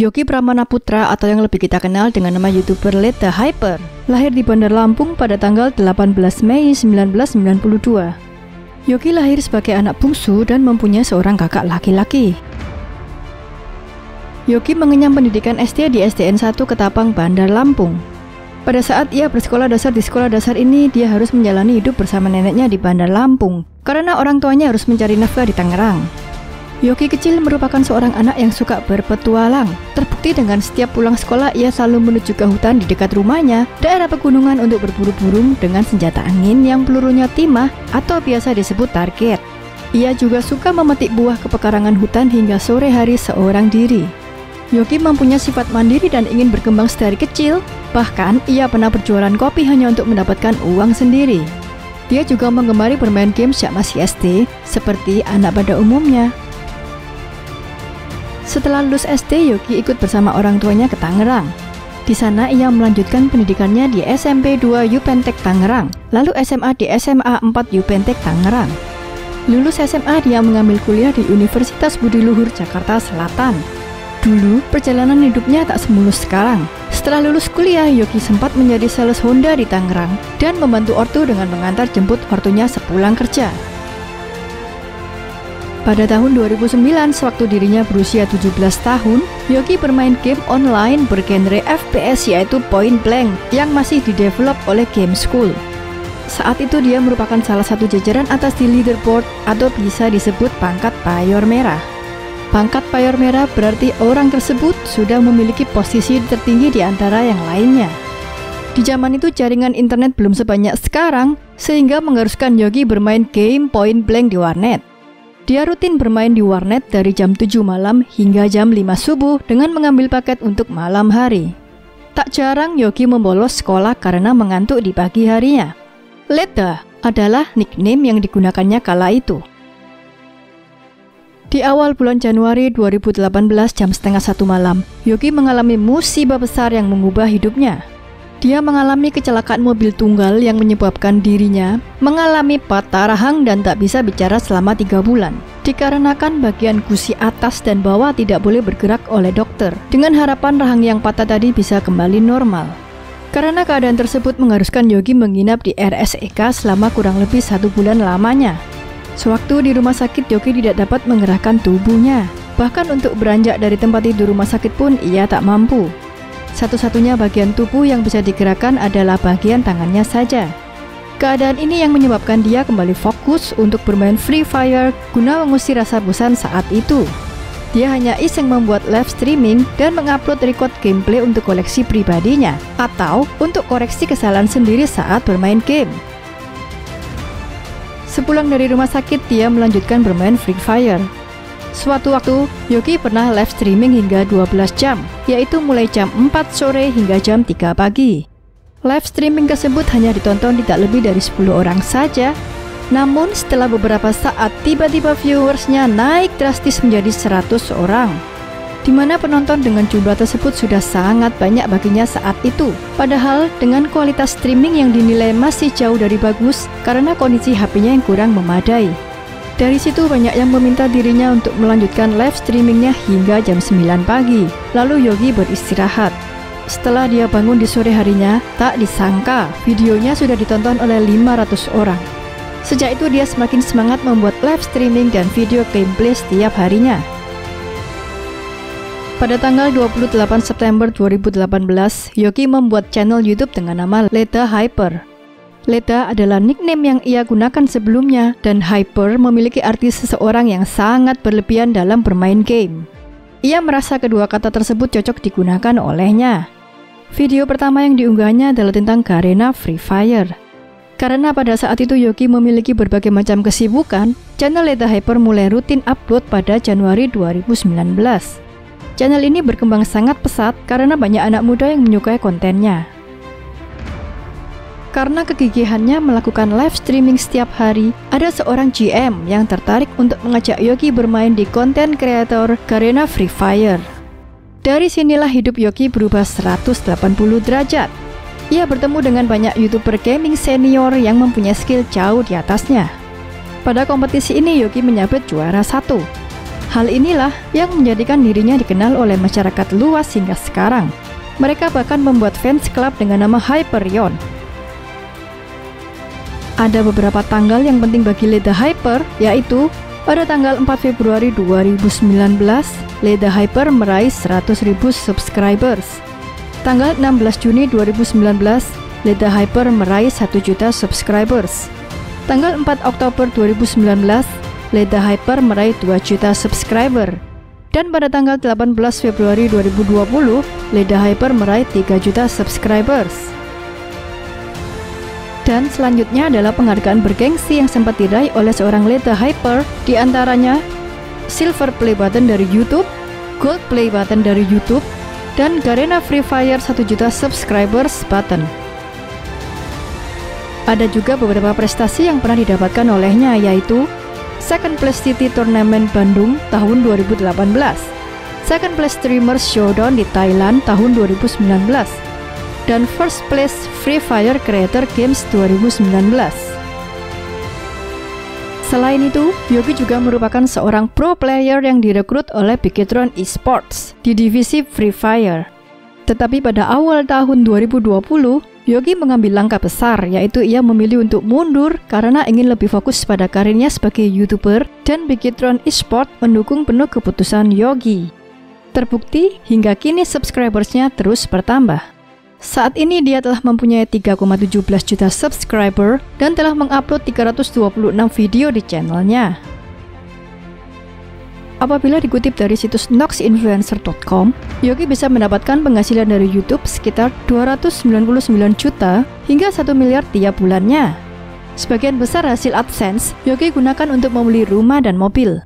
Yogi Pramana Putra atau yang lebih kita kenal dengan nama YouTuber Let The Hyper, lahir di Bandar Lampung pada tanggal 18 Mei 1992. Yogi lahir sebagai anak bungsu dan mempunyai seorang kakak laki-laki. Yogi mengenyam pendidikan SD di SDN 1 Ketapang, Bandar Lampung. Pada saat ia bersekolah dasar di sekolah dasar ini, dia harus menjalani hidup bersama neneknya di Bandar Lampung, karena orang tuanya harus mencari nafkah di Tangerang. Yogi kecil merupakan seorang anak yang suka berpetualang. Terbukti dengan setiap pulang sekolah ia selalu menuju ke hutan di dekat rumahnya, daerah pegunungan untuk berburu burung dengan senjata angin yang pelurunya timah atau biasa disebut target. Ia juga suka memetik buah ke pekarangan hutan hingga sore hari seorang diri. Yogi mempunyai sifat mandiri dan ingin berkembang sedari kecil. Bahkan ia pernah berjualan kopi hanya untuk mendapatkan uang sendiri. Dia juga menggemari bermain game sejak masih SD, seperti anak pada umumnya. Setelah lulus SD, Yogi ikut bersama orang tuanya ke Tangerang. Di sana ia melanjutkan pendidikannya di SMP 2 Yupentek Tangerang, lalu SMA di SMA 4 Yupentek Tangerang. Lulus SMA, dia mengambil kuliah di Universitas Budi Luhur, Jakarta Selatan. Dulu, perjalanan hidupnya tak semulus sekarang. Setelah lulus kuliah, Yogi sempat menjadi sales Honda di Tangerang dan membantu ortu dengan mengantar jemput ortunya sepulang kerja. Pada tahun 2009, sewaktu dirinya berusia 17 tahun, Yogi bermain game online bergenre FPS yaitu Point Blank yang masih didevelop oleh Game School. Saat itu dia merupakan salah satu jajaran atas di leaderboard atau bisa disebut pangkat payor merah. Pangkat payor merah berarti orang tersebut sudah memiliki posisi tertinggi di antara yang lainnya. Di zaman itu jaringan internet belum sebanyak sekarang, sehingga mengharuskan Yogi bermain game Point Blank di warnet. Dia rutin bermain di warnet dari jam 7 malam hingga jam 5 subuh dengan mengambil paket untuk malam hari. Tak jarang Yogi membolos sekolah karena mengantuk di pagi harinya. Leta adalah nickname yang digunakannya kala itu. Di awal bulan Januari 2018 jam setengah 1 malam, Yogi mengalami musibah besar yang mengubah hidupnya. Dia mengalami kecelakaan mobil tunggal yang menyebabkan dirinya mengalami patah rahang dan tak bisa bicara selama 3 bulan. Dikarenakan bagian gusi atas dan bawah tidak boleh bergerak oleh dokter, dengan harapan rahang yang patah tadi bisa kembali normal. Karena keadaan tersebut mengharuskan Yogi menginap di RSEK selama kurang lebih 1 bulan lamanya. Sewaktu di rumah sakit, Yogi tidak dapat menggerakkan tubuhnya. Bahkan untuk beranjak dari tempat tidur rumah sakit pun ia tak mampu. Satu-satunya bagian tubuh yang bisa digerakkan adalah bagian tangannya saja. Keadaan ini yang menyebabkan dia kembali fokus untuk bermain Free Fire guna mengusir rasa bosan saat itu. Dia hanya iseng membuat live streaming dan mengupload record gameplay untuk koleksi pribadinya atau untuk koreksi kesalahan sendiri saat bermain game. Sepulang dari rumah sakit, dia melanjutkan bermain Free Fire. Suatu waktu, Yogi pernah live streaming hingga 12 jam, yaitu mulai jam 4 sore hingga jam 3 pagi. Live streaming tersebut hanya ditonton tidak lebih dari 10 orang saja. Namun setelah beberapa saat, tiba-tiba viewersnya naik drastis menjadi 100 orang. Di mana penonton dengan jumlah tersebut sudah sangat banyak baginya saat itu. Padahal dengan kualitas streaming yang dinilai masih jauh dari bagus karena kondisi HP-nya yang kurang memadai. Dari situ banyak yang meminta dirinya untuk melanjutkan live streamingnya hingga jam 9 pagi. Lalu Yogi beristirahat. Setelah dia bangun di sore harinya, tak disangka videonya sudah ditonton oleh 500 orang. Sejak itu dia semakin semangat membuat live streaming dan video gameplay setiap harinya. Pada tanggal 28 September 2018, Yogi membuat channel YouTube dengan nama Let The Hyper. Leta adalah nickname yang ia gunakan sebelumnya, dan hyper memiliki arti seseorang yang sangat berlebihan dalam bermain game. Ia merasa kedua kata tersebut cocok digunakan olehnya. Video pertama yang diunggahnya adalah tentang Garena Free Fire. Karena pada saat itu Yogi memiliki berbagai macam kesibukan, channel Leta Hyper mulai rutin upload pada Januari 2019. Channel ini berkembang sangat pesat karena banyak anak muda yang menyukai kontennya. Karena kegigihannya melakukan live streaming setiap hari, ada seorang GM yang tertarik untuk mengajak Yogi bermain di konten kreator Garena Free Fire. Dari sinilah hidup Yogi berubah 180 derajat. Ia bertemu dengan banyak YouTuber gaming senior yang mempunyai skill jauh di atasnya. Pada kompetisi ini Yogi menyabet juara 1. Hal inilah yang menjadikan dirinya dikenal oleh masyarakat luas hingga sekarang. Mereka bahkan membuat fans club dengan nama Hyperion. Ada beberapa tanggal yang penting bagi Leda Hyper, yaitu pada tanggal 4 Februari 2019, Leda Hyper meraih 100.000 subscribers. Tanggal 16 Juni 2019, Leda Hyper meraih 1 juta subscribers. Tanggal 4 Oktober 2019, Leda Hyper meraih 2 juta subscriber. Dan pada tanggal 18 Februari 2020, Leda Hyper meraih 3 juta subscribers. Dan selanjutnya adalah penghargaan bergengsi yang sempat diraih oleh seorang Leda Hyper, di antaranya Silver Play Button dari YouTube, Gold Play Button dari YouTube, dan Garena Free Fire 1 juta subscribers button. Ada juga beberapa prestasi yang pernah didapatkan olehnya, yaitu Second Place City Tournament Bandung tahun 2018, Second Place Streamers Showdown di Thailand tahun 2019, dan First Place Free Fire Creator Games 2019. Selain itu, Yogi juga merupakan seorang pro player yang direkrut oleh Bigetron Esports di divisi Free Fire. Tetapi pada awal tahun 2020, Yogi mengambil langkah besar, yaitu ia memilih untuk mundur karena ingin lebih fokus pada karirnya sebagai YouTuber, dan Bigetron Esports mendukung penuh keputusan Yogi. Terbukti, hingga kini subscribersnya terus bertambah. Saat ini dia telah mempunyai 3,17 juta subscriber dan telah mengupload 326 video di channelnya. Apabila dikutip dari situs noxinfluencer.com, Yogi bisa mendapatkan penghasilan dari YouTube sekitar 299 juta hingga 1 miliar tiap bulannya. Sebagian besar hasil AdSense, Yogi gunakan untuk membeli rumah dan mobil.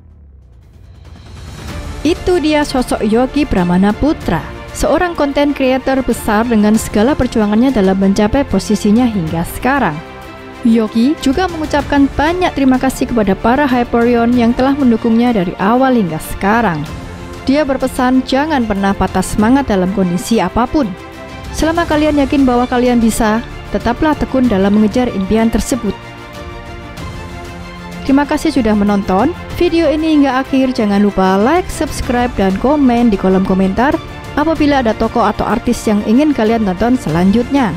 Itu dia sosok Yogi Pramana Putra, seorang konten creator besar dengan segala perjuangannya dalam mencapai posisinya hingga sekarang. Yogi juga mengucapkan banyak terima kasih kepada para Hyperion yang telah mendukungnya dari awal hingga sekarang. Dia berpesan jangan pernah patah semangat dalam kondisi apapun. Selama kalian yakin bahwa kalian bisa, tetaplah tekun dalam mengejar impian tersebut. Terima kasih sudah menonton video ini hingga akhir. Jangan lupa like, subscribe, dan komen di kolom komentar apabila ada tokoh atau artis yang ingin kalian tonton selanjutnya.